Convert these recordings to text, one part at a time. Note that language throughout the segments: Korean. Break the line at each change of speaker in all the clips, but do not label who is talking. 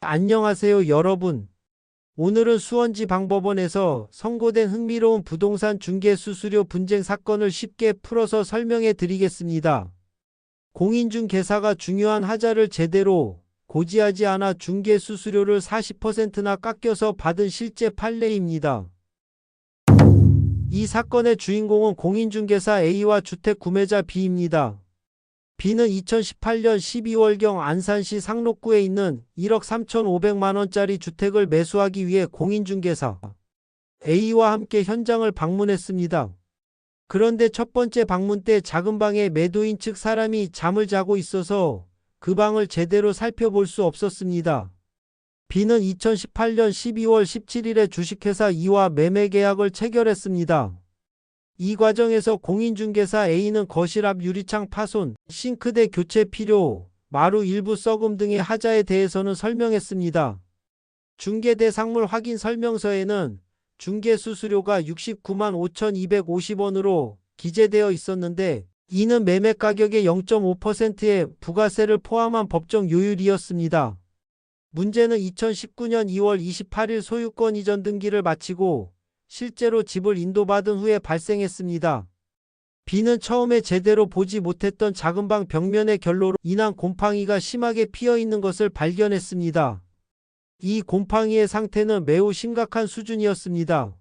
안녕하세요 여러분. 오늘은 수원지방법원에서 선고된 흥미로운 부동산 중개 수수료 분쟁 사건을 쉽게 풀어서 설명해 드리겠습니다. 공인중개사가 중요한 하자를 제대로 고지하지 않아 중개 수수료를 40%나 깎여서 받은 실제 판례입니다. 이 사건의 주인공은 공인중개사 A와 주택 구매자 B입니다. B는 2018년 12월경 안산시 상록구에 있는 1억 3,500만원짜리 주택을 매수하기 위해 공인중개사 A와 함께 현장을 방문했습니다. 그런데 첫 번째 방문 때 작은 방에 매도인 측 사람이 잠을 자고 있어서 그 방을 제대로 살펴볼 수 없었습니다. B는 2018년 12월 17일에 주식회사 E와 매매계약을 체결했습니다. 이 과정에서 공인중개사 A는 거실 앞 유리창 파손, 싱크대 교체 필요, 마루 일부 썩음 등의 하자에 대해서는 설명했습니다. 중개대상물 확인 설명서에는 중개수수료가 69만 5,250원으로 기재되어 있었는데 이는 매매가격의 0.5%의 부가세를 포함한 법정 요율이었습니다. 문제는 2019년 2월 28일 소유권 이전 등기를 마치고 실제로 집을 인도받은 후에 발생했습니다. B는 처음에 제대로 보지 못했던 작은 방 벽면의 결로로 인한 곰팡이가 심하게 피어있는 것을 발견했습니다. 이 곰팡이의 상태는 매우 심각한 수준이었습니다.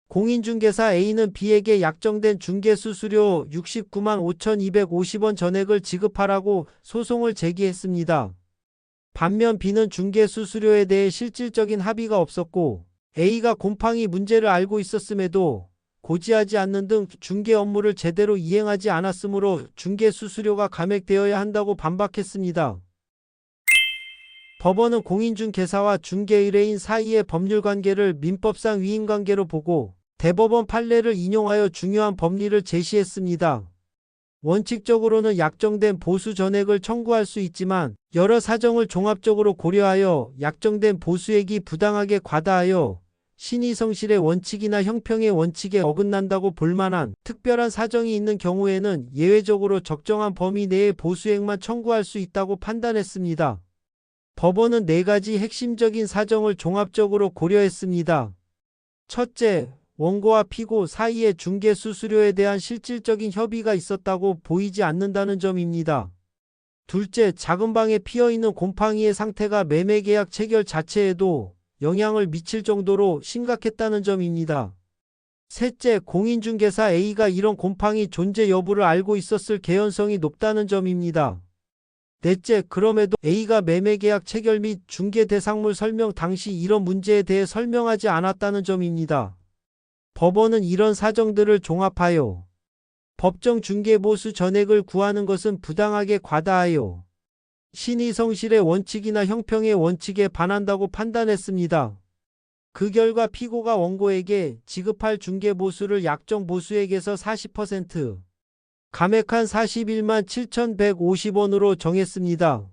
공인중개사 A는 B에게 약정된 중개수수료 69만 5,250원 전액을 지급하라고 소송을 제기했습니다. 반면 B는 중개수수료에 대해 실질적인 합의가 없었고 A가 곰팡이 문제를 알고 있었음에도 고지하지 않는 등 중개 업무를 제대로 이행하지 않았으므로 중개 수수료가 감액되어야 한다고 반박했습니다. 법원은 공인중개사와 중개의뢰인 사이의 법률관계를 민법상 위임관계로 보고 대법원 판례를 인용하여 중요한 법리를 제시했습니다. 원칙적으로는 약정된 보수 전액을 청구할 수 있지만 여러 사정을 종합적으로 고려하여 약정된 보수액이 부당하게 과다하여 신의성실의 원칙이나 형평의 원칙에 어긋난다고 볼 만한 특별한 사정이 있는 경우에는 예외적으로 적정한 범위 내의 보수액만 청구할 수 있다고 판단했습니다. 법원은 4가지 핵심적인 사정을 종합적으로 고려했습니다. 첫째, 원고와 피고 사이에 중개 수수료에 대한 실질적인 협의가 있었다고 보이지 않는다는 점입니다. 둘째, 작은 방에 피어있는 곰팡이의 상태가 매매계약 체결 자체에도 영향을 미칠 정도로 심각했다는 점입니다. 셋째, 공인중개사 A가 이런 곰팡이 존재 여부를 알고 있었을 개연성이 높다는 점입니다. 넷째, 그럼에도 A가 매매계약 체결 및 중개대상물 설명 당시 이런 문제에 대해 설명하지 않았다는 점입니다. 법원은 이런 사정들을 종합하여 법정 중개보수 전액을 구하는 것은 부당하게 과다하여 신의성실의 원칙이나 형평의 원칙에 반한다고 판단했습니다. 그 결과 피고가 원고에게 지급할 중개보수를 약정보수액에서 40% 감액한 41만 7,150원으로 정했습니다.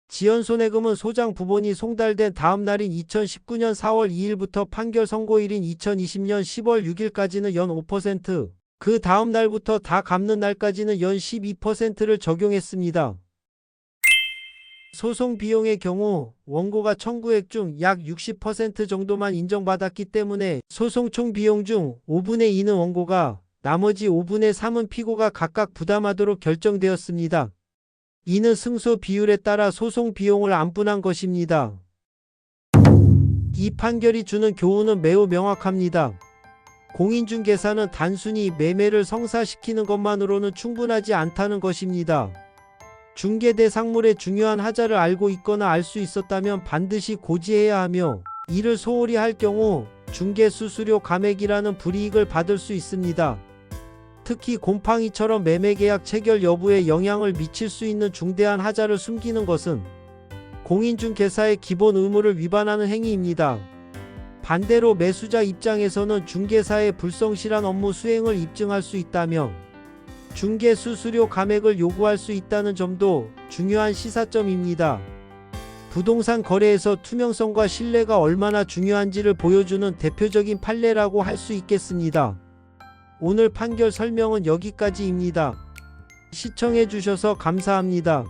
지연손해금은 소장 부본이 송달된 다음 날인 2019년 4월 2일부터 판결 선고일인 2020년 10월 6일까지는 연 5%, 그 다음 날부터 다 갚는 날까지는 연 12%를 적용했습니다. 소송 비용의 경우 원고가 청구액 중 약 60% 정도만 인정받았기 때문에 소송 총 비용 중 5분의 2는 원고가, 나머지 5분의 3은 피고가 각각 부담하도록 결정되었습니다. 이는 승소 비율에 따라 소송 비용을 안분한 것입니다. 이 판결이 주는 교훈은 매우 명확합니다. 공인중개사는 단순히 매매를 성사시키는 것만으로는 충분하지 않다는 것입니다. 중개대상물의 중요한 하자를 알고 있거나 알 수 있었다면 반드시 고지해야 하며 이를 소홀히 할 경우 중개수수료 감액이라는 불이익을 받을 수 있습니다. 특히 곰팡이처럼 매매계약 체결 여부에 영향을 미칠 수 있는 중대한 하자를 숨기는 것은 공인중개사의 기본 의무를 위반하는 행위입니다. 반대로 매수자 입장에서는 중개사의 불성실한 업무 수행을 입증할 수 있다며 중개 수수료 감액을 요구할 수 있다는 점도 중요한 시사점입니다. 부동산 거래에서 투명성과 신뢰가 얼마나 중요한지를 보여주는 대표적인 판례라고 할 수 있겠습니다. 오늘 판결 설명은 여기까지입니다. 시청해주셔서 감사합니다.